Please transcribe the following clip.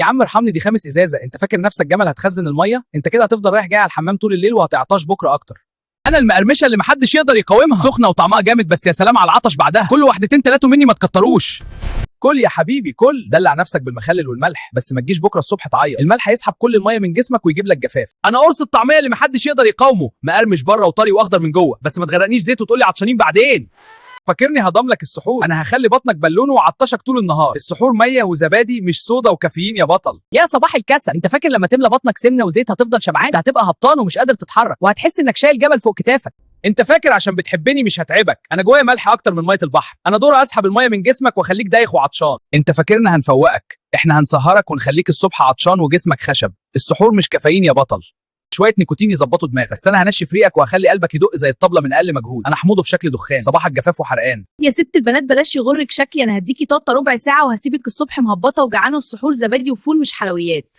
يا عم ارحمني، دي 5 ازازه، انت فاكر نفسك جمل هتخزن الميه؟ انت كده هتفضل رايح جاي على الحمام طول الليل وهتعطش بكره اكتر. انا المقرمشه اللي محدش يقدر يقاومها، سخنه وطعمها جامد، بس يا سلام على العطش بعدها. كل واحدتين 3 مني ما تكتروش. كل يا حبيبي كل، دلع نفسك بالمخلل والملح، بس ما تجيش بكره الصبح تعيط، الملح هيسحب كل الميه من جسمك ويجيب لك جفاف. انا قرص الطعميه اللي محدش يقدر يقاومه، مقرمش بره وطري واخضر من جوه، بس ما تغرقنيش زيت وتقول لي عطشانين بعدين. فاكرني هضم لك السحور؟ انا هخلي بطنك بالون وعطشك طول النهار. السحور ميه وزبادي مش صودا وكافيين يا بطل. يا صباح الكسل، انت فاكر لما تملى بطنك سمنه وزيت هتفضل شبعان؟ ده هتبقى هبطان ومش قادر تتحرك، وهتحس انك شايل جبل فوق كتافك. انت فاكر عشان بتحبني مش هتعبك؟ انا جوايا ملح اكتر من ميه البحر، انا دوري اسحب الميه من جسمك واخليك دايخ وعطشان. انت فاكرنا هنفوقك؟ احنا هنسهرك ونخليك الصبح عطشان وجسمك خشب. السحور مش كافيين يا بطل، شويه نيكوتين يظبطوا دماغك، بس انا هنشف ريقك وهخلي قلبك يدق زي الطبله من اقل مجهود. انا حموضه في شكل دخان، صباحك جفاف وحرقان. يا ست البنات بلاش يغرك شكلي، انا هديكي طاطه ربع ساعه وهسيبك الصبح مهبطه وجعانه. السحور زبادي وفول مش حلويات.